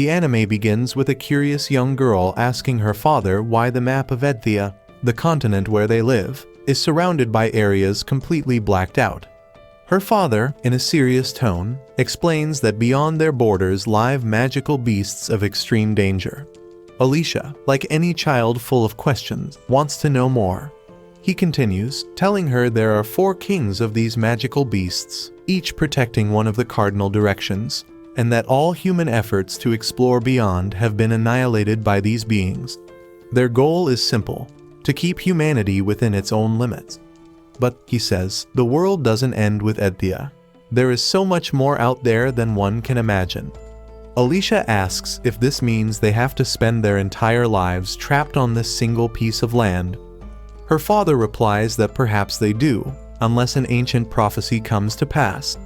The anime begins with a curious young girl asking her father why the map of Edthea, the continent where they live, is surrounded by areas completely blacked out. Her father, in a serious tone, explains that beyond their borders live magical beasts of extreme danger. Alicia, like any child full of questions, wants to know more. He continues, telling her there are 4 kings of these magical beasts, each protecting one of the cardinal directions, and that all human efforts to explore beyond have been annihilated by these beings. Their goal is simple: to keep humanity within its own limits. But, he says, the world doesn't end with Edthea. There is so much more out there than one can imagine. Alicia asks if this means they have to spend their entire lives trapped on this single piece of land. Her father replies that perhaps they do, unless an ancient prophecy comes to pass.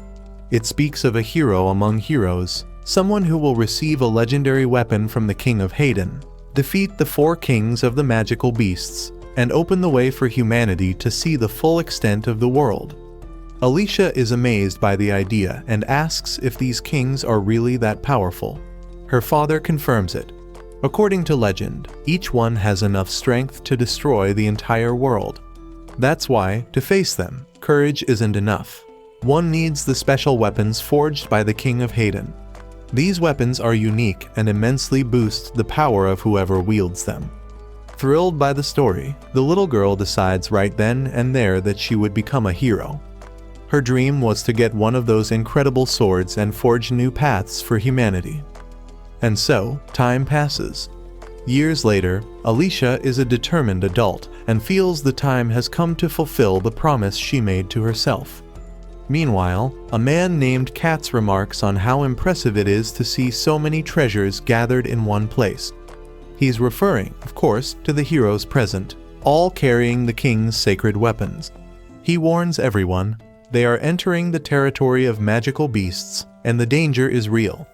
It speaks of a hero among heroes, someone who will receive a legendary weapon from the King of Hayden, defeat the 4 kings of the magical beasts, and open the way for humanity to see the full extent of the world. Alicia is amazed by the idea and asks if these kings are really that powerful. Her father confirms it. According to legend, each one has enough strength to destroy the entire world. That's why, to face them, courage isn't enough. One needs the special weapons forged by the King of Hayden. These weapons are unique and immensely boost the power of whoever wields them. Thrilled by the story, the little girl decides right then and there that she would become a hero. Her dream was to get one of those incredible swords and forge new paths for humanity. And so, time passes. Years later, Alicia is a determined adult and feels the time has come to fulfill the promise she made to herself. Meanwhile, a man named Katz remarks on how impressive it is to see so many treasures gathered in one place. He's referring, of course, to the heroes present, all carrying the king's sacred weapons. He warns everyone, they are entering the territory of magical beasts, and the danger is real.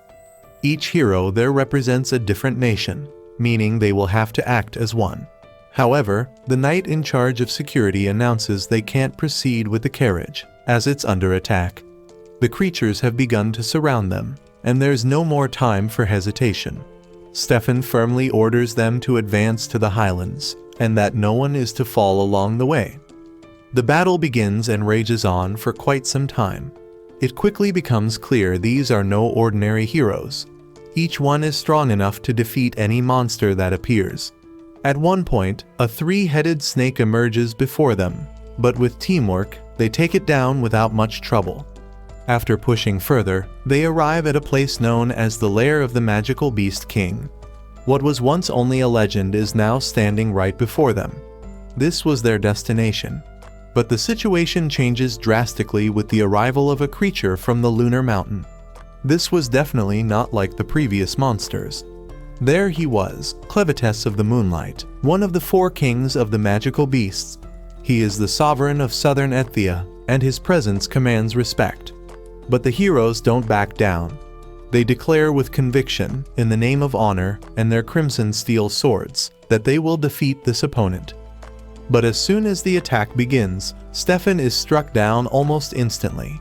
Each hero there represents a different nation, meaning they will have to act as one. However, the knight in charge of security announces they can't proceed with the carriage, as it's under attack. The creatures have begun to surround them, and there's no more time for hesitation. Stefan firmly orders them to advance to the highlands, and that no one is to fall along the way. The battle begins and rages on for quite some time. It quickly becomes clear these are no ordinary heroes. Each one is strong enough to defeat any monster that appears. At one point, a 3-headed snake emerges before them, but with teamwork, they take it down without much trouble. After pushing further, they arrive at a place known as the lair of the magical beast king. What was once only a legend is now standing right before them. This was their destination. But the situation changes drastically with the arrival of a creature from the lunar mountain. This was definitely not like the previous monsters. There he was, Clevatess of the Moonlight, one of the 4 kings of the magical beasts. He is the sovereign of southern Edthea, and his presence commands respect. But the heroes don't back down. They declare with conviction, in the name of honor and their crimson steel swords, that they will defeat this opponent. But as soon as the attack begins, Stefan is struck down almost instantly.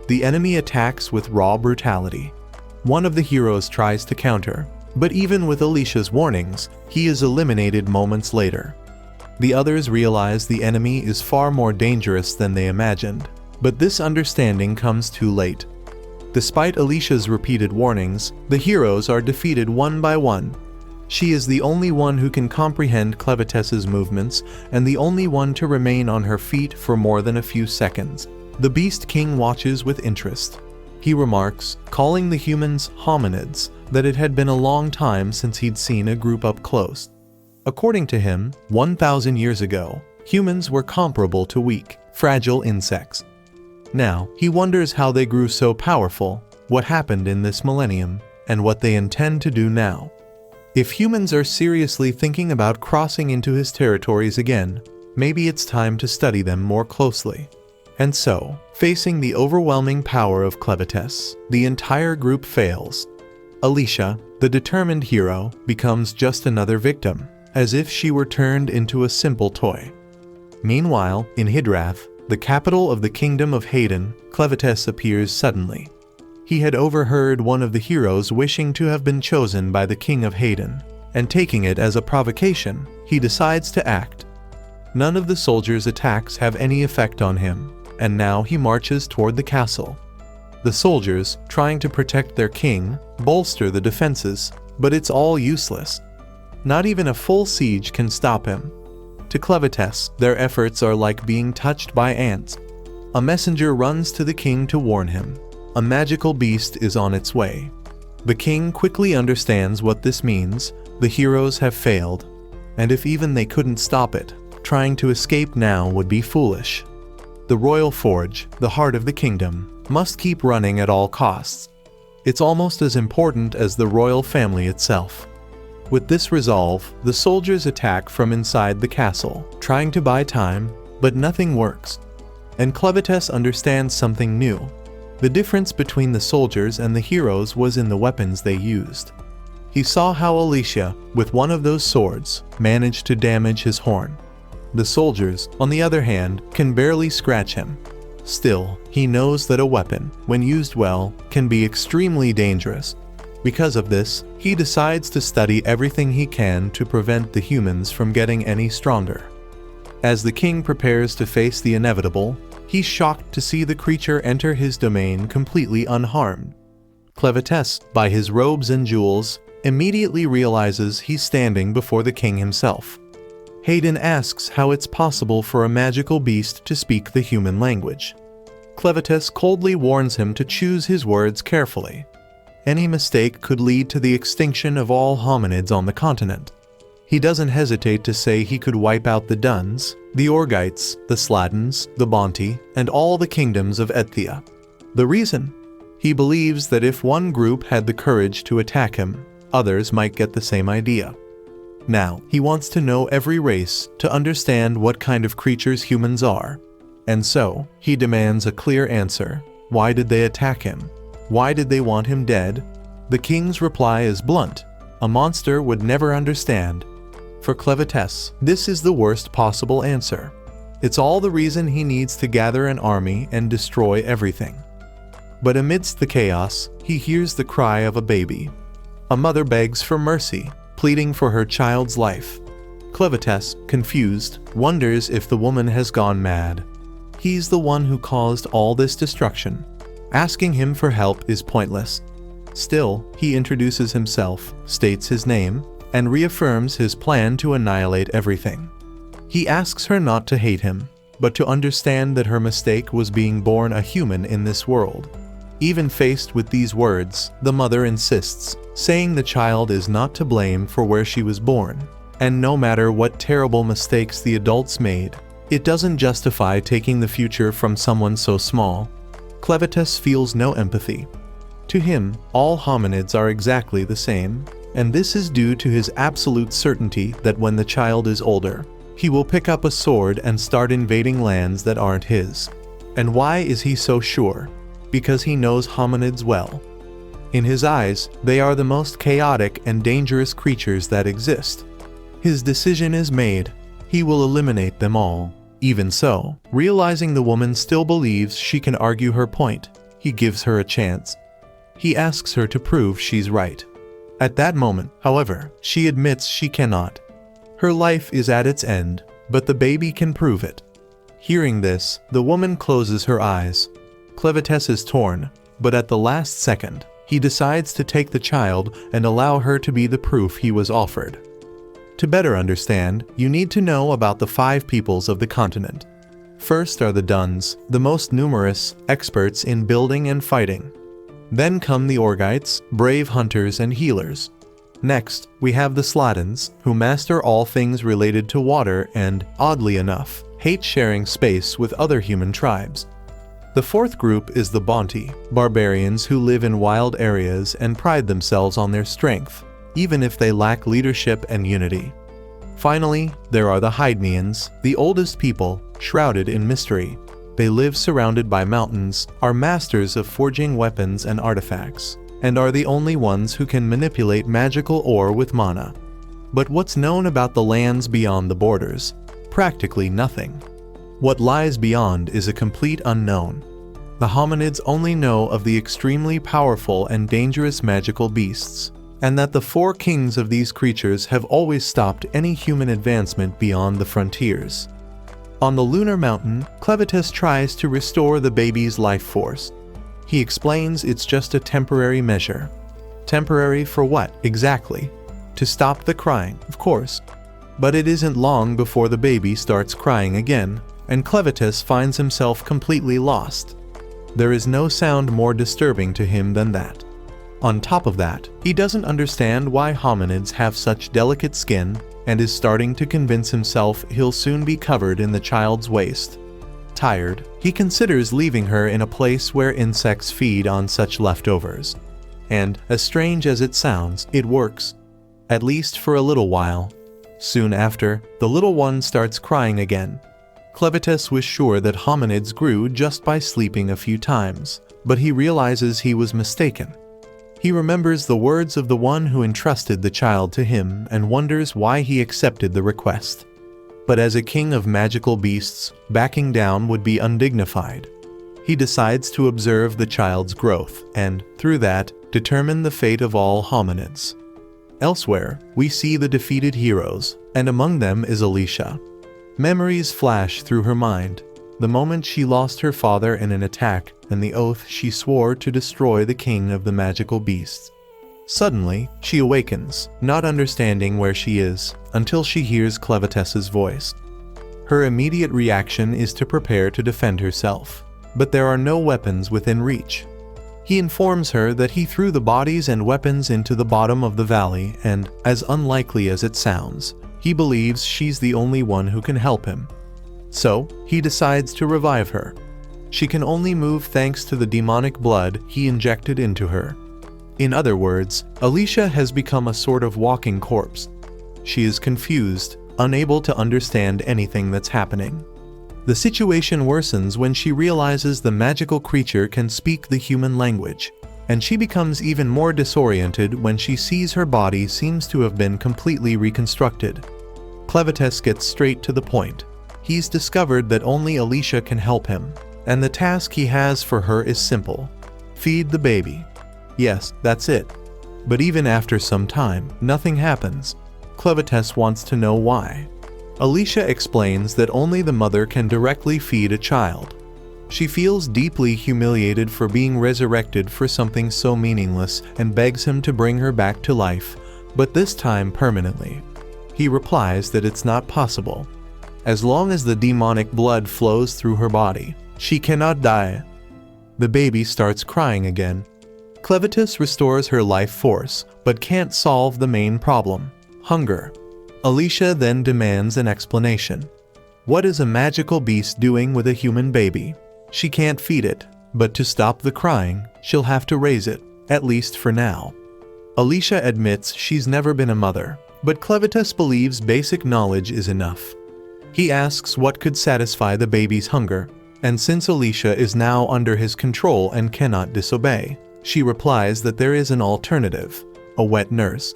The enemy attacks with raw brutality. One of the heroes tries to counter, but even with Alicia's warnings, he is eliminated moments later. The others realize the enemy is far more dangerous than they imagined. But this understanding comes too late. Despite Alicia's repeated warnings, the heroes are defeated one by one. She is the only one who can comprehend Clevatess's movements and the only one to remain on her feet for more than a few seconds. The Beast King watches with interest. He remarks, calling the humans hominids, that it had been a long time since he'd seen a group up close. According to him, 1,000 years ago, humans were comparable to weak, fragile insects. Now, he wonders how they grew so powerful, what happened in this millennium, and what they intend to do now. If humans are seriously thinking about crossing into his territories again, maybe it's time to study them more closely. And so, facing the overwhelming power of Clevatess, the entire group fails. Alicia, the determined hero, becomes just another victim, as if she were turned into a simple toy. Meanwhile, in Hydrath, the capital of the Kingdom of Hayden, Clevatess appears suddenly. He had overheard one of the heroes wishing to have been chosen by the king of Hayden, and taking it as a provocation, he decides to act. None of the soldiers' attacks have any effect on him, and now he marches toward the castle. The soldiers, trying to protect their king, bolster the defenses, but it's all useless. Not even a full siege can stop him. To Clevatess, their efforts are like being touched by ants. A messenger runs to the king to warn him. A magical beast is on its way. The king quickly understands what this means. The heroes have failed, and if even they couldn't stop it, trying to escape now would be foolish. The royal forge, the heart of the kingdom, must keep running at all costs. It's almost as important as the royal family itself. With this resolve, the soldiers attack from inside the castle, trying to buy time, but nothing works. And Clevatess understands something new. The difference between the soldiers and the heroes was in the weapons they used. He saw how Alicia, with one of those swords, managed to damage his horn. The soldiers, on the other hand, can barely scratch him. Still, he knows that a weapon, when used well, can be extremely dangerous. Because of this, he decides to study everything he can to prevent the humans from getting any stronger. As the king prepares to face the inevitable, he's shocked to see the creature enter his domain completely unharmed. Clevatess, by his robes and jewels, immediately realizes he's standing before the king himself. Hayden asks how it's possible for a magical beast to speak the human language. Clevatess coldly warns him to choose his words carefully. Any mistake could lead to the extinction of all hominids on the continent. He doesn't hesitate to say he could wipe out the Duns, the Orgites, the Sladens, the Bonti, and all the kingdoms of Edthia. The reason? He believes that if one group had the courage to attack him, others might get the same idea. Now, he wants to know every race to understand what kind of creatures humans are. And so, he demands a clear answer. Why did they attack him? Why did they want him dead? The king's reply is blunt. A monster would never understand. For Clevatess, this is the worst possible answer. It's all the reason he needs to gather an army and destroy everything. But amidst the chaos, he hears the cry of a baby. A mother begs for mercy, pleading for her child's life. Clevatess, confused, wonders if the woman has gone mad. He's the one who caused all this destruction. Asking him for help is pointless. Still, he introduces himself, states his name, and reaffirms his plan to annihilate everything. He asks her not to hate him, but to understand that her mistake was being born a human in this world. Even faced with these words, the mother insists, saying the child is not to blame for where she was born, and no matter what terrible mistakes the adults made, it doesn't justify taking the future from someone so small. Clevatess feels no empathy. To him, all hominids are exactly the same, and this is due to his absolute certainty that when the child is older, he will pick up a sword and start invading lands that aren't his. And why is he so sure? Because he knows hominids well. In his eyes, they are the most chaotic and dangerous creatures that exist. His decision is made. He will eliminate them all. Even so, realizing the woman still believes she can argue her point, he gives her a chance. He asks her to prove she's right. At that moment, however, she admits she cannot. Her life is at its end, but the baby can prove it. Hearing this, the woman closes her eyes. Clevatess is torn, but at the last second, he decides to take the child and allow her to be the proof he was offered. To better understand, you need to know about the 5 peoples of the continent. First are the Duns, the most numerous, experts in building and fighting. Then come the Orgites, brave hunters and healers. Next, we have the Sladens, who master all things related to water and, oddly enough, hate sharing space with other human tribes. The 4th group is the Bonti, barbarians who live in wild areas and pride themselves on their strength, even if they lack leadership and unity. Finally, there are the Hydnians, the oldest people, shrouded in mystery. They live surrounded by mountains, are masters of forging weapons and artifacts, and are the only ones who can manipulate magical ore with mana. But what's known about the lands beyond the borders? Practically nothing. What lies beyond is a complete unknown. The hominids only know of the extremely powerful and dangerous magical beasts, and that the 4 kings of these creatures have always stopped any human advancement beyond the frontiers. On the lunar mountain, Clevatess tries to restore the baby's life force. He explains it's just a temporary measure. Temporary for what, exactly? To stop the crying, of course. But it isn't long before the baby starts crying again, and Clevatess finds himself completely lost. There is no sound more disturbing to him than that. On top of that, he doesn't understand why hominids have such delicate skin, and is starting to convince himself he'll soon be covered in the child's waste. Tired, he considers leaving her in a place where insects feed on such leftovers. And, as strange as it sounds, it works. At least for a little while. Soon after, the little one starts crying again. Clevatess was sure that hominids grew just by sleeping a few times, but he realizes he was mistaken. He remembers the words of the one who entrusted the child to him and wonders why he accepted the request. But as a king of magical beasts, backing down would be undignified. He decides to observe the child's growth and, through that, determine the fate of all hominids. Elsewhere, we see the defeated heroes, and among them is Alicia. Memories flash through her mind, the moment she lost her father in an attack and the oath she swore to destroy the king of the magical beasts. Suddenly, she awakens, not understanding where she is, until she hears Clevatess's voice. Her immediate reaction is to prepare to defend herself, but there are no weapons within reach. He informs her that he threw the bodies and weapons into the bottom of the valley and, as unlikely as it sounds, he believes she's the only one who can help him. So, he decides to revive her. She can only move thanks to the demonic blood he injected into her. In other words, Alicia has become a sort of walking corpse. She is confused, unable to understand anything that's happening. The situation worsens when she realizes the magical creature can speak the human language, and she becomes even more disoriented when she sees her body seems to have been completely reconstructed. Clevatess gets straight to the point. He's discovered that only Alicia can help him, and the task he has for her is simple. Feed the baby. Yes, that's it. But even after some time, nothing happens. Clevatess wants to know why. Alicia explains that only the mother can directly feed a child. She feels deeply humiliated for being resurrected for something so meaningless and begs him to bring her back to life, but this time permanently. He replies that it's not possible. As long as the demonic blood flows through her body, she cannot die. The baby starts crying again. Clevatess restores her life force, but can't solve the main problem: hunger. Alicia then demands an explanation. What is a magical beast doing with a human baby? She can't feed it, but to stop the crying, she'll have to raise it, at least for now. Alicia admits she's never been a mother, but Clevatess believes basic knowledge is enough. He asks what could satisfy the baby's hunger, and since Alicia is now under his control and cannot disobey, she replies that there is an alternative: a wet nurse.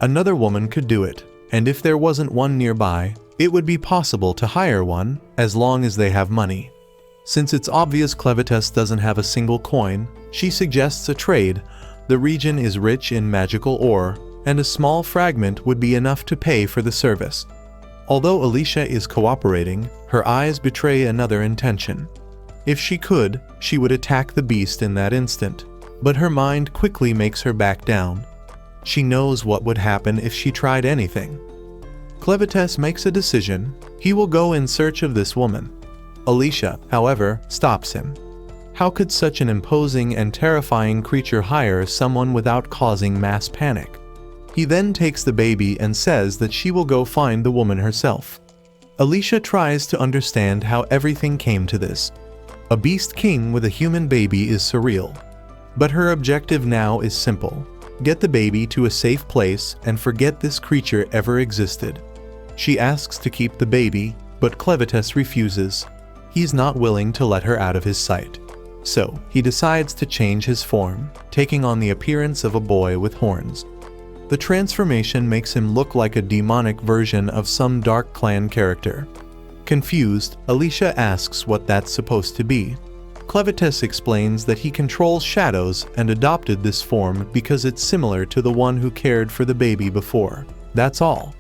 Another woman could do it, and if there wasn't one nearby, it would be possible to hire one, as long as they have money. Since it's obvious Clevatess doesn't have a single coin, she suggests a trade. The region is rich in magical ore, and a small fragment would be enough to pay for the service. Although Alicia is cooperating, her eyes betray another intention. If she could, she would attack the beast in that instant, but her mind quickly makes her back down. She knows what would happen if she tried anything. Clevatess makes a decision: he will go in search of this woman. Alicia, however, stops him. How could such an imposing and terrifying creature hire someone without causing mass panic? He then takes the baby and says that she will go find the woman herself. Alicia tries to understand how everything came to this. A beast king with a human baby is surreal. But her objective now is simple: get the baby to a safe place and forget this creature ever existed. She asks to keep the baby, but Clevatess refuses. He's not willing to let her out of his sight. So, he decides to change his form, taking on the appearance of a boy with horns. The transformation makes him look like a demonic version of some Dark Clan character. Confused, Alicia asks what that's supposed to be. Clevatess explains that he controls shadows and adopted this form because it's similar to the one who cared for the baby before. That's all.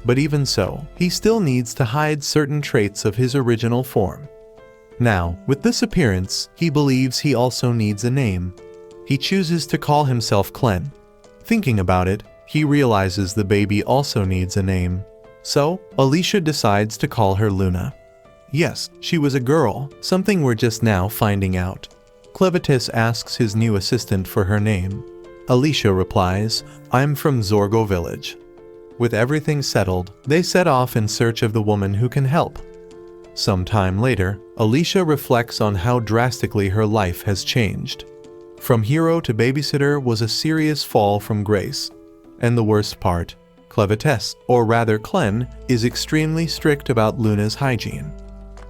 But even so, he still needs to hide certain traits of his original form. Now, with this appearance, he believes he also needs a name. He chooses to call himself Clen. Thinking about it, he realizes the baby also needs a name. So, Alicia decides to call her Luna. Yes, she was a girl, something we're just now finding out. Clevatess asks his new assistant for her name. Alicia replies, "I'm from Zorgo village." With everything settled, they set off in search of the woman who can help. Some time later, Alicia reflects on how drastically her life has changed. From hero to babysitter was a serious fall from grace. And the worst part, Clevatess, or rather Clen, is extremely strict about Luna's hygiene.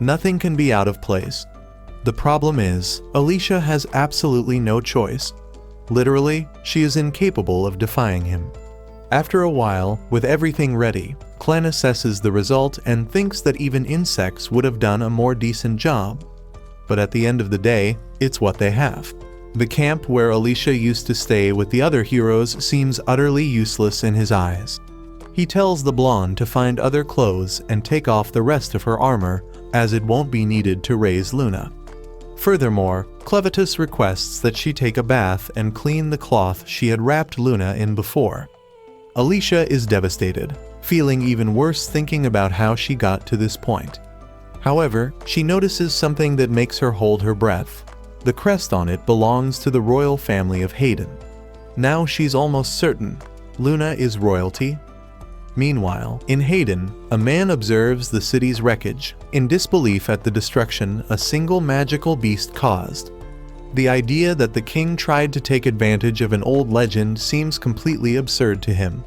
Nothing can be out of place. The problem is, Alicia has absolutely no choice. Literally, she is incapable of defying him. After a while, with everything ready, Clen assesses the result and thinks that even insects would have done a more decent job. But at the end of the day, it's what they have. The camp where Alicia used to stay with the other heroes seems utterly useless in his eyes. He tells the blonde to find other clothes and take off the rest of her armor, as it won't be needed to raise Luna. Furthermore, Clevatess requests that she take a bath and clean the cloth she had wrapped Luna in before. Alicia is devastated, feeling even worse thinking about how she got to this point. However, she notices something that makes her hold her breath. The crest on it belongs to the royal family of Hayden. Now she's almost certain Luna is royalty. Meanwhile, in Hayden, a man observes the city's wreckage, in disbelief at the destruction a single magical beast caused. The idea that the king tried to take advantage of an old legend seems completely absurd to him.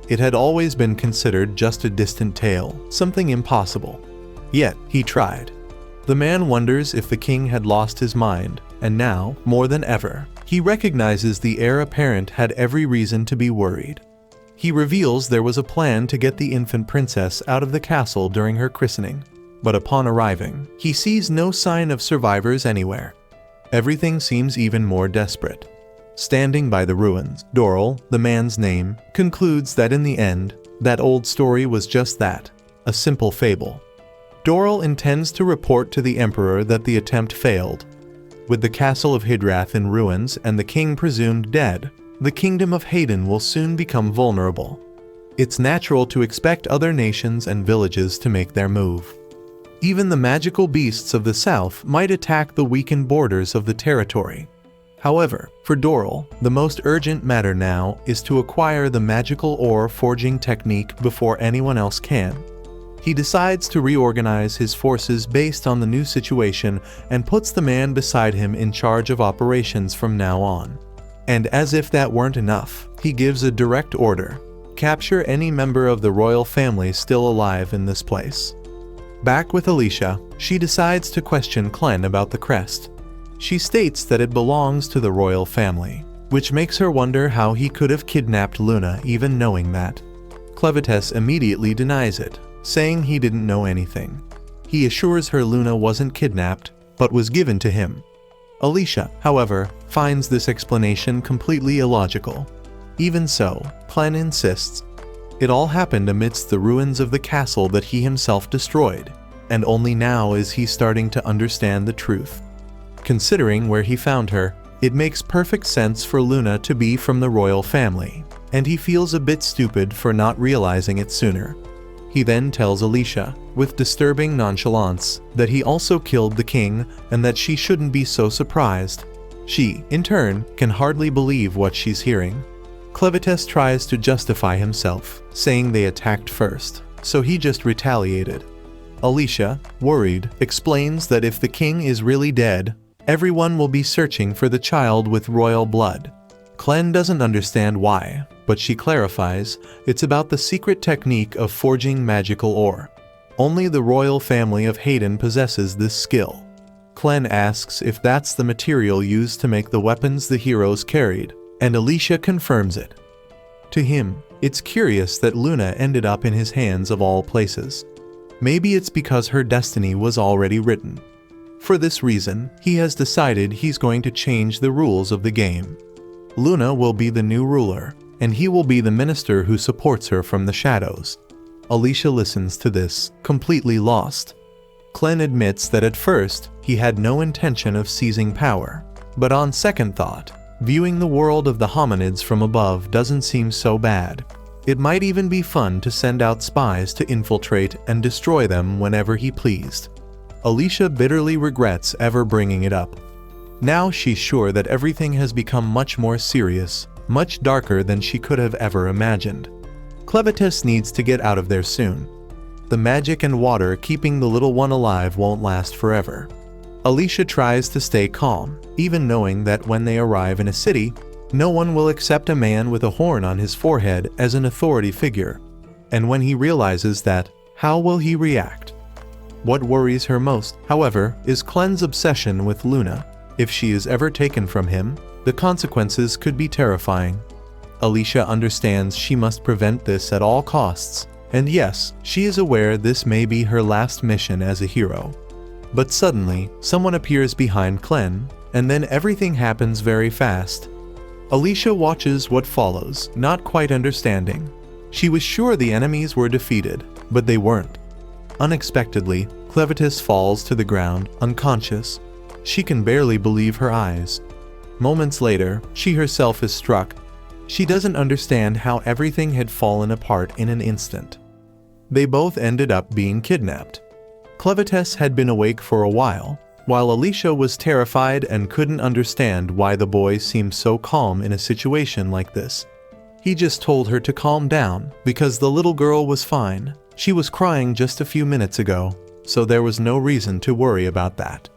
It had always been considered just a distant tale, something impossible. Yet, he tried. The man wonders if the king had lost his mind, and now, more than ever, he recognizes the heir apparent had every reason to be worried. He reveals there was a plan to get the infant princess out of the castle during her christening. But upon arriving, he sees no sign of survivors anywhere. Everything seems even more desperate. Standing by the ruins, Doral, the man's name, concludes that in the end, that old story was just that, a simple fable. Doral intends to report to the emperor that the attempt failed. With the castle of Hydrath in ruins and the king presumed dead, the kingdom of Hayden will soon become vulnerable. It's natural to expect other nations and villages to make their move. Even the magical beasts of the south might attack the weakened borders of the territory. However, for Doral, the most urgent matter now is to acquire the magical ore forging technique before anyone else can. He decides to reorganize his forces based on the new situation and puts the man beside him in charge of operations from now on. And as if that weren't enough, he gives a direct order: capture any member of the royal family still alive in this place. Back with Alicia, she decides to question Clen about the crest. She states that it belongs to the royal family, which makes her wonder how he could have kidnapped Luna even knowing that. Clevatess immediately denies it, saying he didn't know anything. He assures her Luna wasn't kidnapped, but was given to him. Alicia, however, finds this explanation completely illogical. Even so, Clen insists. It all happened amidst the ruins of the castle that he himself destroyed, and only now is he starting to understand the truth. Considering where he found her, it makes perfect sense for Luna to be from the royal family, and he feels a bit stupid for not realizing it sooner. He then tells Alicia, with disturbing nonchalance, that he also killed the king and that she shouldn't be so surprised. She, in turn, can hardly believe what she's hearing. Clevatess tries to justify himself, saying they attacked first, so he just retaliated. Alicia, worried, explains that if the king is really dead, everyone will be searching for the child with royal blood. Clen doesn't understand why, but she clarifies it's about the secret technique of forging magical ore. Only the royal family of Hayden possesses this skill. Clen asks if that's the material used to make the weapons the heroes carried, and Alicia confirms it. To him, it's curious that Luna ended up in his hands of all places. Maybe it's because her destiny was already written. For this reason, he has decided he's going to change the rules of the game. Luna will be the new ruler, and he will be the minister who supports her from the shadows. Alicia listens to this, completely lost. Clem admits that at first, he had no intention of seizing power. But on second thought, viewing the world of the hominids from above doesn't seem so bad. It might even be fun to send out spies to infiltrate and destroy them whenever he pleased. Alicia bitterly regrets ever bringing it up. Now she's sure that everything has become much more serious, much darker than she could have ever imagined. Clevatess needs to get out of there soon. The magic and water keeping the little one alive won't last forever. Alicia tries to stay calm, even knowing that when they arrive in a city, no one will accept a man with a horn on his forehead as an authority figure. And when he realizes that, how will he react? What worries her most, however, is Clem's obsession with Luna. If she is ever taken from him, the consequences could be terrifying. Alicia understands she must prevent this at all costs, and yes, she is aware this may be her last mission as a hero. But suddenly, someone appears behind Clem, and then everything happens very fast. Alicia watches what follows, not quite understanding. She was sure the enemies were defeated, but they weren't. Unexpectedly, Clevatess falls to the ground, unconscious. She can barely believe her eyes. Moments later, she herself is struck. She doesn't understand how everything had fallen apart in an instant. They both ended up being kidnapped. Clevatess had been awake for a while Alicia was terrified and couldn't understand why the boy seemed so calm in a situation like this. He just told her to calm down, because the little girl was fine. She was crying just a few minutes ago, so there was no reason to worry about that.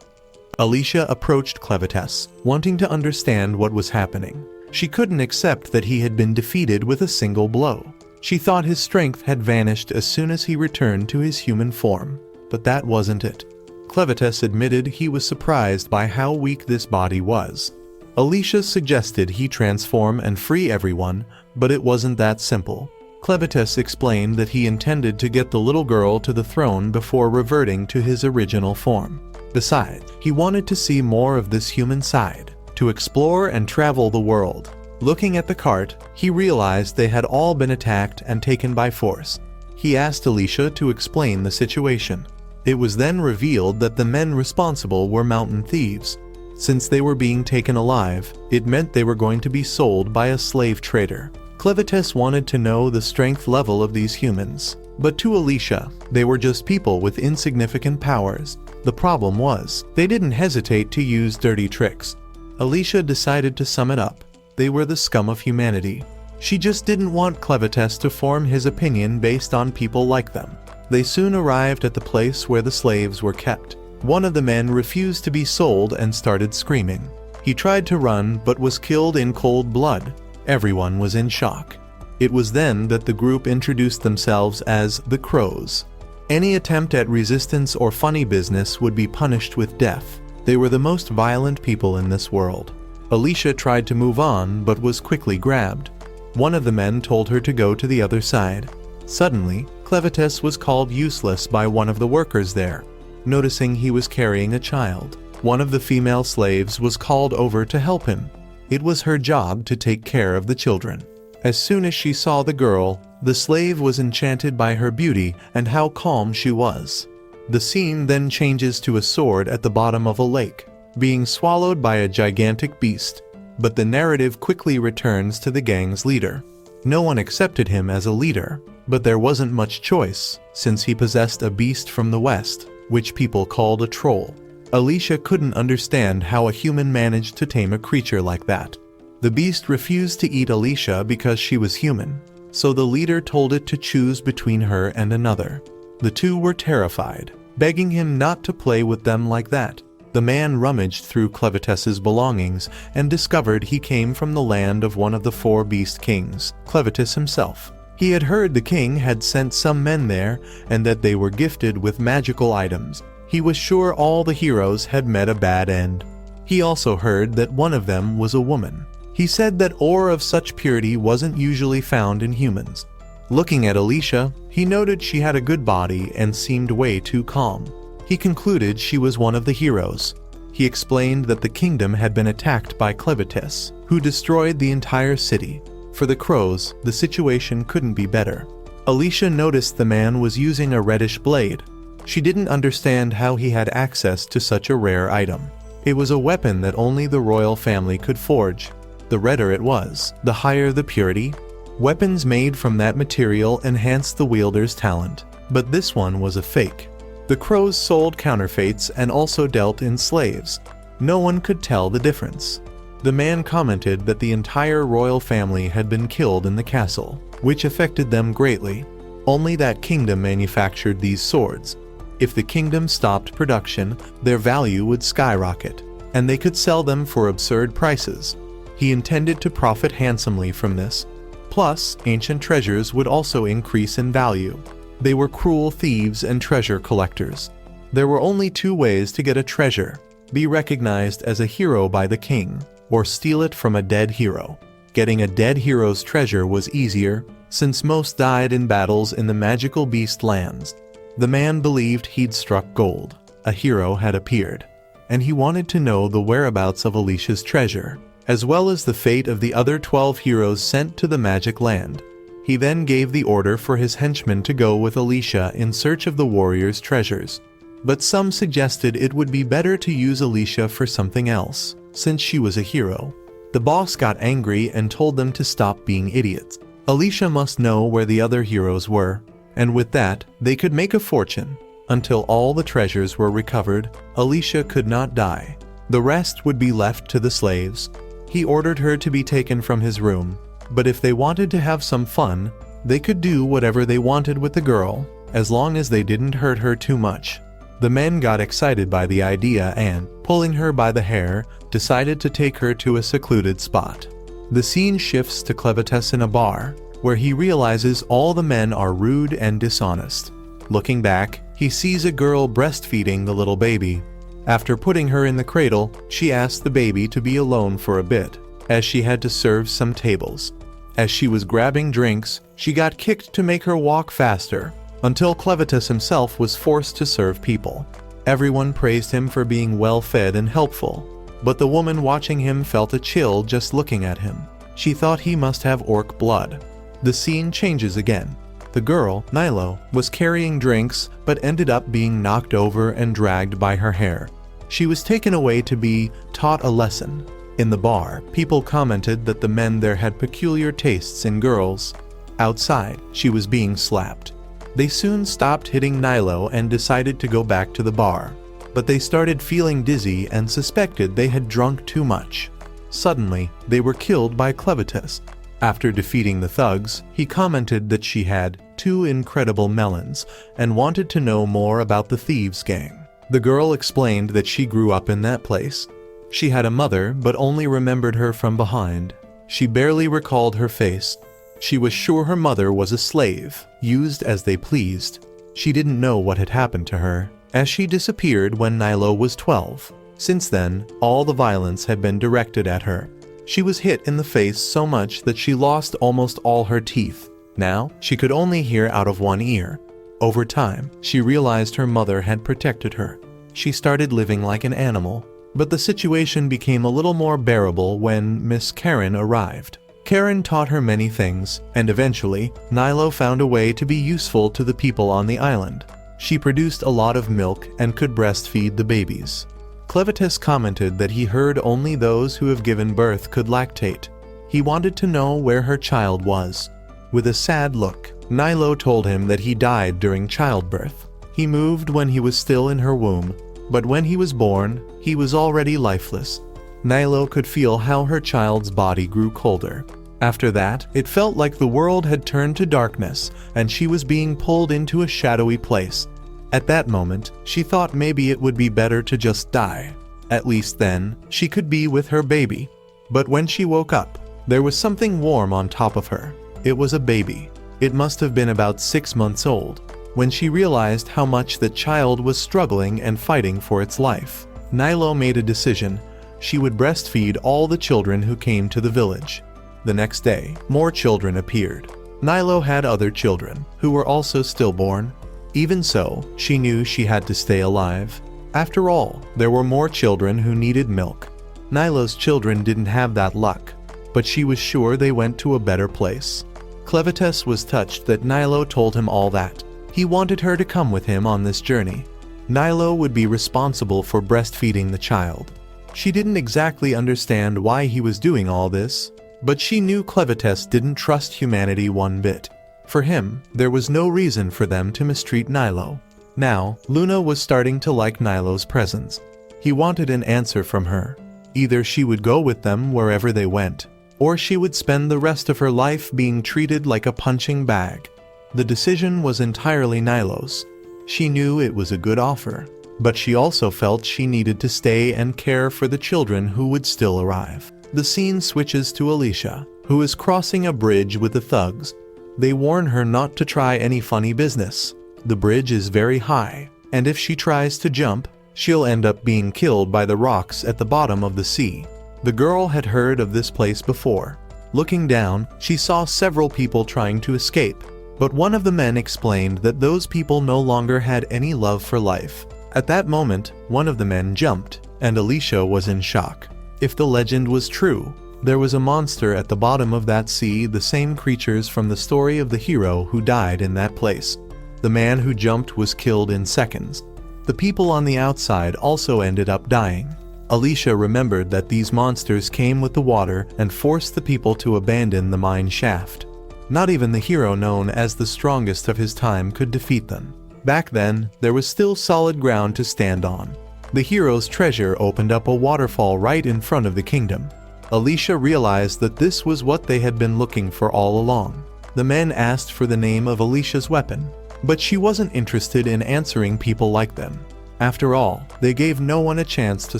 Alicia approached Clevatess, wanting to understand what was happening. She couldn't accept that he had been defeated with a single blow. She thought his strength had vanished as soon as he returned to his human form, but that wasn't it. Clevatess admitted he was surprised by how weak this body was. Alicia suggested he transform and free everyone, but it wasn't that simple. Clevatess explained that he intended to get the little girl to the throne before reverting to his original form. Besides, he wanted to see more of this human side, to explore and travel the world. Looking at the cart, he realized they had all been attacked and taken by force. He asked Alicia to explain the situation. It was then revealed that the men responsible were mountain thieves. Since they were being taken alive, it meant they were going to be sold by a slave trader. Clevatess wanted to know the strength level of these humans, but to Alicia, they were just people with insignificant powers. The problem was, they didn't hesitate to use dirty tricks. Alicia decided to sum it up. They were the scum of humanity. She just didn't want Clevatess to form his opinion based on people like them. They soon arrived at the place where the slaves were kept. One of the men refused to be sold and started screaming. He tried to run but was killed in cold blood. Everyone was in shock. It was then that the group introduced themselves as the Crows. Any attempt at resistance or funny business would be punished with death. They were the most violent people in this world. Alicia tried to move on but was quickly grabbed. One of the men told her to go to the other side. Suddenly, Clevatess was called useless by one of the workers there, noticing he was carrying a child. One of the female slaves was called over to help him. It was her job to take care of the children. As soon as she saw the girl, the slave was enchanted by her beauty and how calm she was. The scene then changes to a sword at the bottom of a lake, being swallowed by a gigantic beast, but the narrative quickly returns to the gang's leader. No one accepted him as a leader, but there wasn't much choice, since he possessed a beast from the west, which people called a troll. Alicia couldn't understand how a human managed to tame a creature like that. The beast refused to eat Alicia because she was human, so the leader told it to choose between her and another. The two were terrified, begging him not to play with them like that. The man rummaged through Clevatess's belongings and discovered he came from the land of one of the 4 beast kings, Clevatess himself. He had heard the king had sent some men there and that they were gifted with magical items. He was sure all the heroes had met a bad end. He also heard that one of them was a woman. He said that ore of such purity wasn't usually found in humans. Looking at Alicia, he noted she had a good body and seemed way too calm. He concluded she was one of the heroes. He explained that the kingdom had been attacked by Clevatess, who destroyed the entire city. For the crows, the situation couldn't be better. Alicia noticed the man was using a reddish blade. She didn't understand how he had access to such a rare item. It was a weapon that only the royal family could forge. The redder it was, the higher the purity. Weapons made from that material enhanced the wielder's talent, but this one was a fake. The crows sold counterfeits and also dealt in slaves. No one could tell the difference. The man commented that the entire royal family had been killed in the castle, which affected them greatly. Only that kingdom manufactured these swords. If the kingdom stopped production, their value would skyrocket, and they could sell them for absurd prices. He intended to profit handsomely from this. Plus, ancient treasures would also increase in value. They were cruel thieves and treasure collectors. There were only two ways to get a treasure: be recognized as a hero by the king, or steal it from a dead hero. Getting a dead hero's treasure was easier, since most died in battles in the magical beast lands. The man believed he'd struck gold. A hero had appeared, and he wanted to know the whereabouts of Alicia's treasure, as well as the fate of the other 12 heroes sent to the magic land. He then gave the order for his henchmen to go with Alicia in search of the warrior's treasures. But some suggested it would be better to use Alicia for something else, since she was a hero. The boss got angry and told them to stop being idiots. Alicia must know where the other heroes were, and with that, they could make a fortune. Until all the treasures were recovered, Alicia could not die. The rest would be left to the slaves. He ordered her to be taken from his room, but if they wanted to have some fun, they could do whatever they wanted with the girl, as long as they didn't hurt her too much. The men got excited by the idea and, pulling her by the hair, decided to take her to a secluded spot. The scene shifts to Clevatess in a bar, where he realizes all the men are rude and dishonest. Looking back, he sees a girl breastfeeding the little baby. After putting her in the cradle, she asked the baby to be alone for a bit, as she had to serve some tables. As she was grabbing drinks, she got kicked to make her walk faster, until Clevatess himself was forced to serve people. Everyone praised him for being well-fed and helpful, but the woman watching him felt a chill just looking at him. She thought he must have orc blood. The scene changes again. The girl, Nilo, was carrying drinks but ended up being knocked over and dragged by her hair. She was taken away to be taught a lesson. In the bar, people commented that the men there had peculiar tastes in girls. Outside, she was being slapped. They soon stopped hitting Nilo and decided to go back to the bar, but they started feeling dizzy and suspected they had drunk too much. Suddenly, they were killed by Clevatess. After defeating the thugs, he commented that she had 2 incredible melons and wanted to know more about the thieves' gang. The girl explained that she grew up in that place. She had a mother but only remembered her from behind. She barely recalled her face. She was sure her mother was a slave, used as they pleased. She didn't know what had happened to her, as she disappeared when Nilo was 12. Since then, all the violence had been directed at her. She was hit in the face so much that she lost almost all her teeth. Now, she could only hear out of one ear. Over time, she realized her mother had protected her. She started living like an animal, but the situation became a little more bearable when Miss Karen arrived. Karen taught her many things, and eventually, Nilo found a way to be useful to the people on the island. She produced a lot of milk and could breastfeed the babies. Clevatess commented that he heard only those who have given birth could lactate. He wanted to know where her child was. With a sad look, Nilo told him that he died during childbirth. He moved when he was still in her womb, but when he was born, he was already lifeless. Nilo could feel how her child's body grew colder. After that, it felt like the world had turned to darkness and she was being pulled into a shadowy place. At that moment, she thought maybe it would be better to just die. At least then, she could be with her baby. But when she woke up, there was something warm on top of her. It was a baby. It must have been about 6 months old. When she realized how much the child was struggling and fighting for its life, Nilo made a decision. She would breastfeed all the children who came to the village. The next day, more children appeared. Nilo had other children, who were also stillborn. Even so, she knew she had to stay alive. After all, there were more children who needed milk. Nilo's children didn't have that luck, but she was sure they went to a better place. Clevatess was touched that Nilo told him all that. He wanted her to come with him on this journey. Nilo would be responsible for breastfeeding the child. She didn't exactly understand why he was doing all this, but she knew Clevatess didn't trust humanity one bit. For him, there was no reason for them to mistreat Nilo. Now, Luna was starting to like Nilo's presence. He wanted an answer from her. Either she would go with them wherever they went, or she would spend the rest of her life being treated like a punching bag. The decision was entirely Nilo's. She knew it was a good offer, but she also felt she needed to stay and care for the children who would still arrive. The scene switches to Alicia, who is crossing a bridge with the thugs. They warn her not to try any funny business. The bridge is very high, and if she tries to jump, she'll end up being killed by the rocks at the bottom of the sea. The girl had heard of this place before. Looking down, she saw several people trying to escape, but one of the men explained that those people no longer had any love for life. At that moment, one of the men jumped, and Alicia was in shock. If the legend was true, there was a monster at the bottom of that sea, the same creatures from the story of the hero who died in that place. The man who jumped was killed in seconds. The people on the outside also ended up dying. Alicia remembered that these monsters came with the water and forced the people to abandon the mine shaft. Not even the hero known as the strongest of his time could defeat them. Back then, there was still solid ground to stand on. The hero's treasure opened up a waterfall right in front of the kingdom. Alicia realized that this was what they had been looking for all along. The men asked for the name of Alicia's weapon, but she wasn't interested in answering people like them. After all, they gave no one a chance to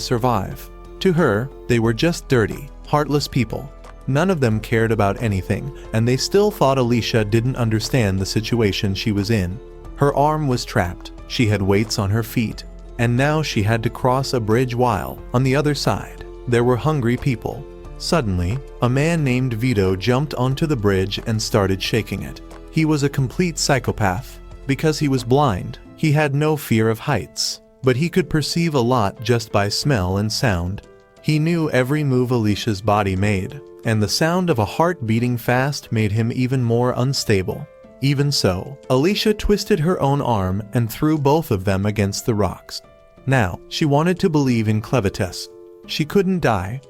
survive. To her, they were just dirty, heartless people. None of them cared about anything, and they still thought Alicia didn't understand the situation she was in. Her arm was trapped, she had weights on her feet, and now she had to cross a bridge while, on the other side, there were hungry people. Suddenly, a man named Vito jumped onto the bridge and started shaking it. He was a complete psychopath. Because he was blind, he had no fear of heights, but he could perceive a lot just by smell and sound. He knew every move Alicia's body made, and the sound of a heart beating fast made him even more unstable. Even so, Alicia twisted her own arm and threw both of them against the rocks. Now, she wanted to believe in Clevatess. She couldn't die.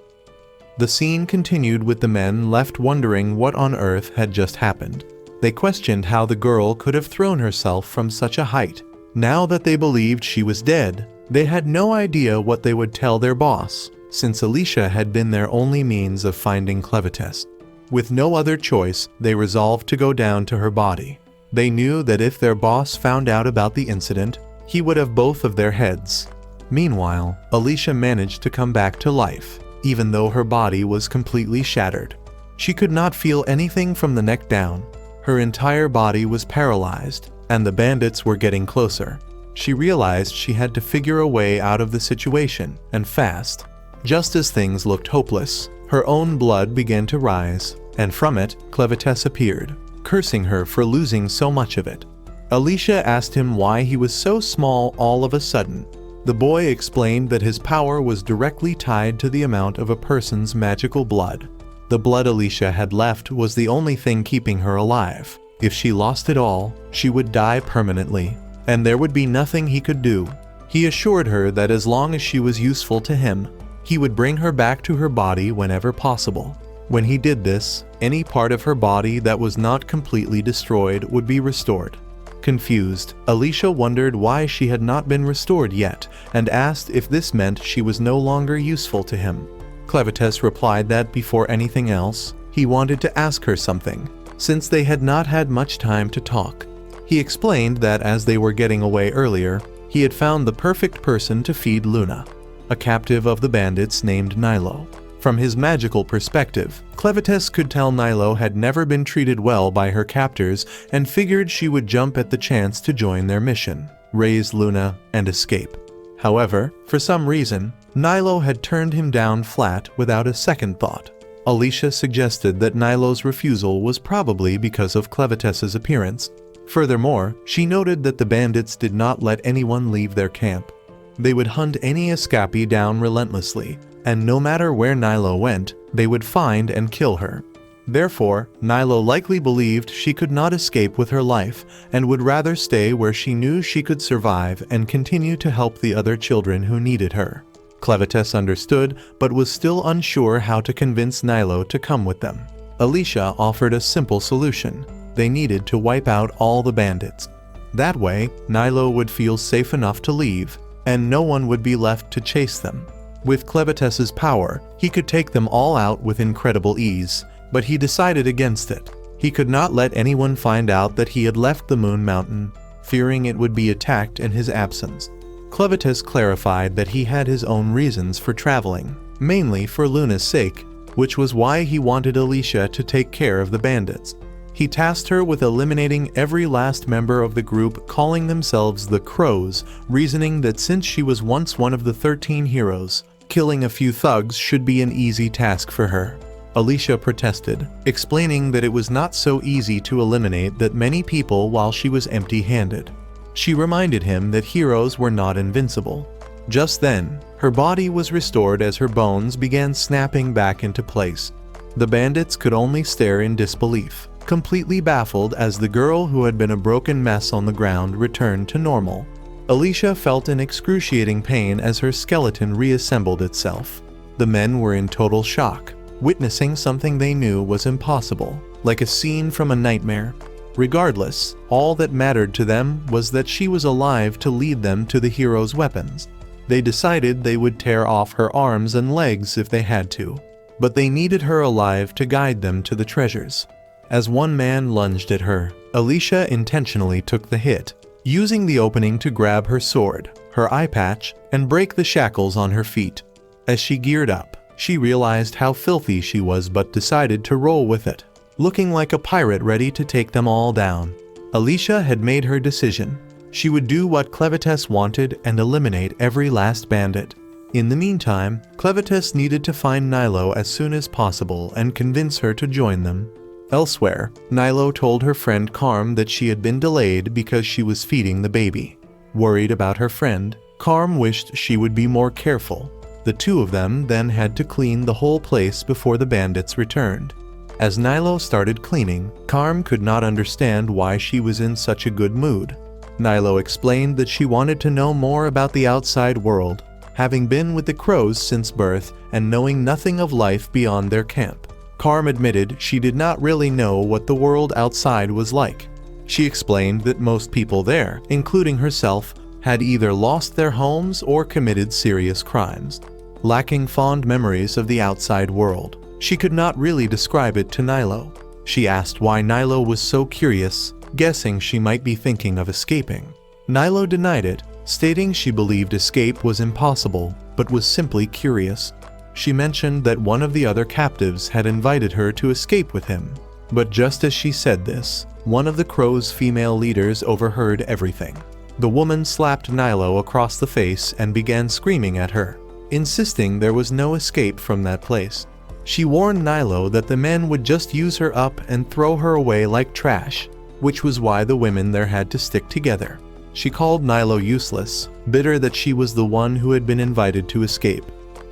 The scene continued with the men left wondering what on earth had just happened. They questioned how the girl could have thrown herself from such a height. Now that they believed she was dead, they had no idea what they would tell their boss, since Alicia had been their only means of finding Clevatess. With no other choice, they resolved to go down to her body. They knew that if their boss found out about the incident, he would have both of their heads. Meanwhile, Alicia managed to come back to life, even though her body was completely shattered. She could not feel anything from the neck down. Her entire body was paralyzed, and the bandits were getting closer. She realized she had to figure a way out of the situation, and fast. Just as things looked hopeless, her own blood began to rise, and from it, Clevatess appeared, cursing her for losing so much of it. Alicia asked him why he was so small all of a sudden. The boy explained that his power was directly tied to the amount of a person's magical blood. The blood Alicia had left was the only thing keeping her alive. If she lost it all, she would die permanently, and there would be nothing he could do. He assured her that as long as she was useful to him, he would bring her back to her body whenever possible. When he did this, any part of her body that was not completely destroyed would be restored. Confused, Alicia wondered why she had not been restored yet, and asked if this meant she was no longer useful to him. Clevatess replied that before anything else, he wanted to ask her something, since they had not had much time to talk. He explained that as they were getting away earlier, he had found the perfect person to feed Luna, a captive of the bandits named Nilo. From his magical perspective, Clevatess could tell Nilo had never been treated well by her captors and figured she would jump at the chance to join their mission, raise Luna, and escape. However, for some reason, Nilo had turned him down flat without a second thought. Alicia suggested that Nilo's refusal was probably because of Clevatess's appearance. Furthermore, she noted that the bandits did not let anyone leave their camp. They would hunt any escapee down relentlessly, and no matter where Nilo went, they would find and kill her. Therefore, Nilo likely believed she could not escape with her life and would rather stay where she knew she could survive and continue to help the other children who needed her. Clevatess understood, but was still unsure how to convince Nilo to come with them. Alicia offered a simple solution. They needed to wipe out all the bandits. That way, Nilo would feel safe enough to leave, and no one would be left to chase them. With Clevatess's power, he could take them all out with incredible ease, but he decided against it. He could not let anyone find out that he had left the Moon Mountain, fearing it would be attacked in his absence. Clevatess clarified that he had his own reasons for traveling, mainly for Luna's sake, which was why he wanted Alicia to take care of the bandits. He tasked her with eliminating every last member of the group, calling themselves the Crows, reasoning that since she was once one of the 13 heroes, killing a few thugs should be an easy task for her. Alicia protested, explaining that it was not so easy to eliminate that many people while she was empty-handed. She reminded him that heroes were not invincible. Just then, her body was restored as her bones began snapping back into place. The bandits could only stare in disbelief, completely baffled as the girl who had been a broken mess on the ground returned to normal. Alicia felt an excruciating pain as her skeleton reassembled itself. The men were in total shock, witnessing something they knew was impossible, like a scene from a nightmare. Regardless, all that mattered to them was that she was alive to lead them to the hero's weapons. They decided they would tear off her arms and legs if they had to, but they needed her alive to guide them to the treasures. As one man lunged at her, Alicia intentionally took the hit, using the opening to grab her sword, her eye patch, and break the shackles on her feet. As she geared up, she realized how filthy she was but decided to roll with it, looking like a pirate ready to take them all down. Alicia had made her decision. She would do what Clevatess wanted and eliminate every last bandit. In the meantime, Clevatess needed to find Nilo as soon as possible and convince her to join them. Elsewhere, Nilo told her friend Carm that she had been delayed because she was feeding the baby. Worried about her friend, Carm wished she would be more careful. The two of them then had to clean the whole place before the bandits returned. As Nilo started cleaning, Carm could not understand why she was in such a good mood. Nilo explained that she wanted to know more about the outside world, having been with the Crows since birth and knowing nothing of life beyond their camp. Carm admitted she did not really know what the world outside was like. She explained that most people there, including herself, had either lost their homes or committed serious crimes. Lacking fond memories of the outside world, she could not really describe it to Nilo. She asked why Nilo was so curious, guessing she might be thinking of escaping. Nilo denied it, stating she believed escape was impossible, but was simply curious. She mentioned that one of the other captives had invited her to escape with him. But just as she said this, one of the Crow's female leaders overheard everything. The woman slapped Nilo across the face and began screaming at her, insisting there was no escape from that place. She warned Nilo that the men would just use her up and throw her away like trash, which was why the women there had to stick together. She called Nilo useless, bitter that she was the one who had been invited to escape.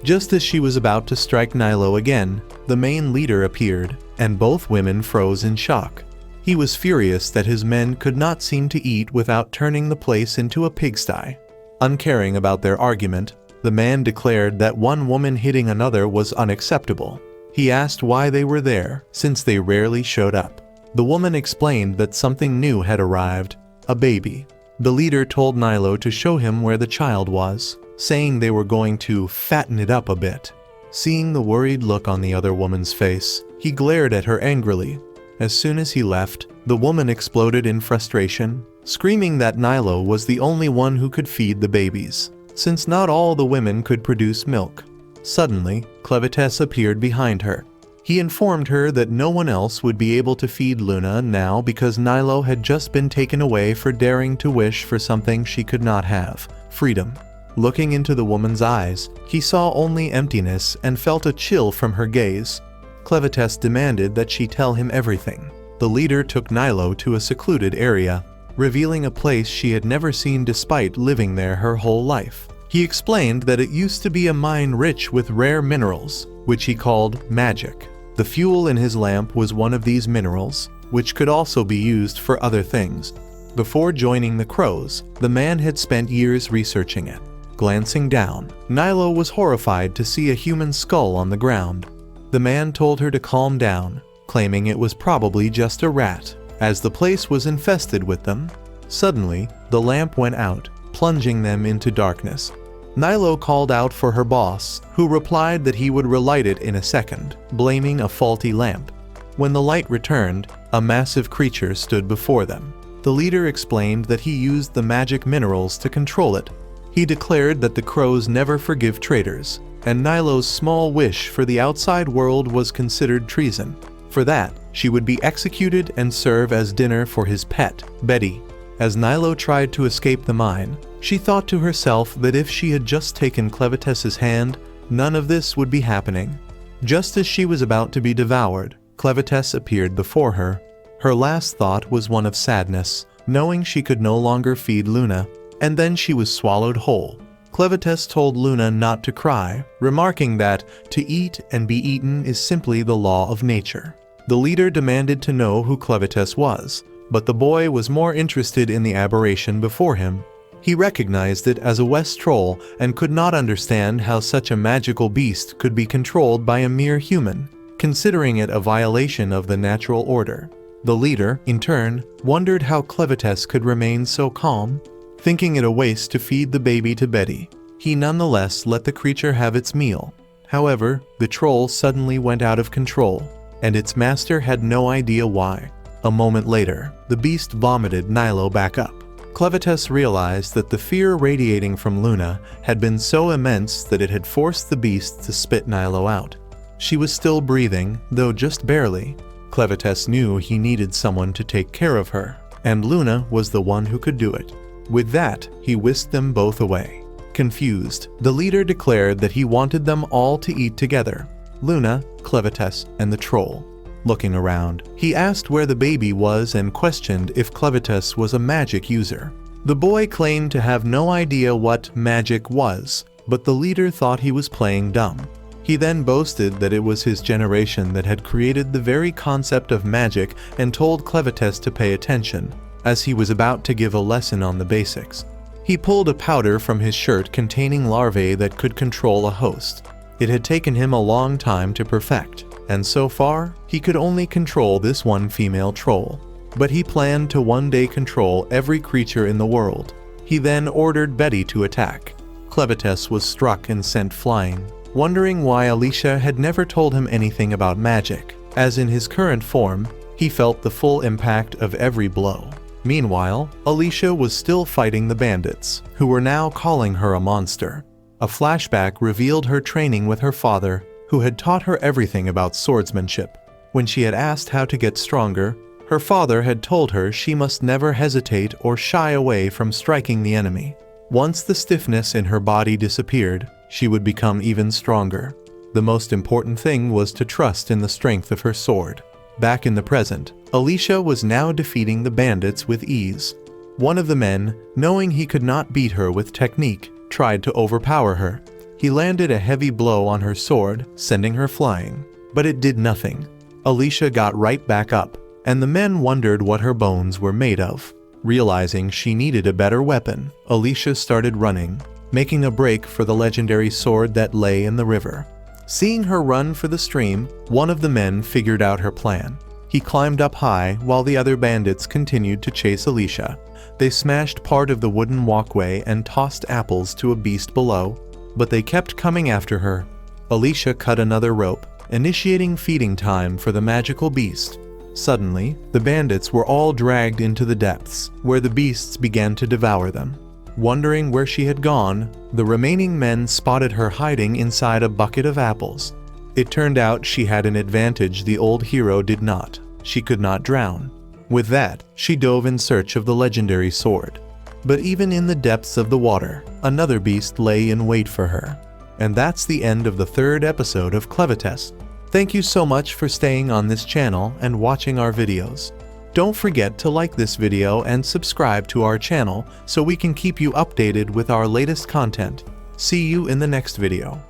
Just as she was about to strike Nilo again, the main leader appeared, and both women froze in shock. He was furious that his men could not seem to eat without turning the place into a pigsty. Uncaring about their argument, the man declared that one woman hitting another was unacceptable. He asked why they were there, since they rarely showed up. The woman explained that something new had arrived, a baby. The leader told Nilo to show him where the child was, saying they were going to fatten it up a bit. Seeing the worried look on the other woman's face, he glared at her angrily. As soon as he left, the woman exploded in frustration, screaming that Nilo was the only one who could feed the babies, since not all the women could produce milk. Suddenly, Clevatess appeared behind her. He informed her that no one else would be able to feed Luna now because Nilo had just been taken away for daring to wish for something she could not have, freedom. Looking into the woman's eyes, he saw only emptiness and felt a chill from her gaze. Clevatess demanded that she tell him everything. The leader took Nilo to a secluded area, revealing a place she had never seen despite living there her whole life. He explained that it used to be a mine rich with rare minerals, which he called magic. The fuel in his lamp was one of these minerals, which could also be used for other things. Before joining the Crows, the man had spent years researching it. Glancing down, Nilo was horrified to see a human skull on the ground. The man told her to calm down, claiming it was probably just a rat, as the place was infested with them. Suddenly, the lamp went out, plunging them into darkness. Nilo called out for her boss, who replied that he would relight it in a second, blaming a faulty lamp. When the light returned, a massive creature stood before them. The leader explained that he used the magic minerals to control it. He declared that the Crows never forgive traitors, and Nilo's small wish for the outside world was considered treason. For that, she would be executed and serve as dinner for his pet, Betty. As Nilo tried to escape the mine, she thought to herself that if she had just taken Clevatess's hand, none of this would be happening. Just as she was about to be devoured, Clevatess appeared before her. Her last thought was one of sadness, knowing she could no longer feed Luna, and then she was swallowed whole. Clevatess told Luna not to cry, remarking that to eat and be eaten is simply the law of nature. The leader demanded to know who Clevatess was, but the boy was more interested in the aberration before him. He recognized it as a West troll and could not understand how such a magical beast could be controlled by a mere human, considering it a violation of the natural order. The leader, in turn, wondered how Clevatess could remain so calm, thinking it a waste to feed the baby to Betty. He nonetheless let the creature have its meal. However, the troll suddenly went out of control, and its master had no idea why. A moment later, the beast vomited Nilo back up. Clevatess realized that the fear radiating from Luna had been so immense that it had forced the beast to spit Nilo out. She was still breathing, though just barely. Clevatess knew he needed someone to take care of her, and Luna was the one who could do it. With that, he whisked them both away. Confused, the leader declared that he wanted them all to eat together: Luna, Clevatess, and the troll. Looking around, he asked where the baby was and questioned if Clevatess was a magic user. The boy claimed to have no idea what magic was, but the leader thought he was playing dumb. He then boasted that it was his generation that had created the very concept of magic and told Clevatess to pay attention, as he was about to give a lesson on the basics. He pulled a powder from his shirt containing larvae that could control a host. It had taken him a long time to perfect, and so far, he could only control this one female troll. But he planned to one day control every creature in the world. He then ordered Betty to attack. Clevatess was struck and sent flying, wondering why Alicia had never told him anything about magic, as in his current form, he felt the full impact of every blow. Meanwhile, Alicia was still fighting the bandits, who were now calling her a monster. A flashback revealed her training with her father, who had taught her everything about swordsmanship. When she had asked how to get stronger, her father had told her she must never hesitate or shy away from striking the enemy. Once the stiffness in her body disappeared, she would become even stronger. The most important thing was to trust in the strength of her sword. Back in the present, Alicia was now defeating the bandits with ease. One of the men, knowing he could not beat her with technique, tried to overpower her. He landed a heavy blow on her sword, sending her flying. But it did nothing. Alicia got right back up, and the men wondered what her bones were made of. Realizing she needed a better weapon, Alicia started running, making a break for the legendary sword that lay in the river. Seeing her run for the stream, one of the men figured out her plan. He climbed up high while the other bandits continued to chase Alicia. They smashed part of the wooden walkway and tossed apples to a beast below, but they kept coming after her. Alicia cut another rope, initiating feeding time for the magical beast. Suddenly, the bandits were all dragged into the depths, where the beasts began to devour them. Wondering where she had gone, the remaining men spotted her hiding inside a bucket of apples. It turned out she had an advantage the old hero did not. She could not drown. With that, she dove in search of the legendary sword. But even in the depths of the water, another beast lay in wait for her. And that's the end of the third episode of Clevatess. Thank you so much for staying on this channel and watching our videos. Don't forget to like this video and subscribe to our channel so we can keep you updated with our latest content. See you in the next video.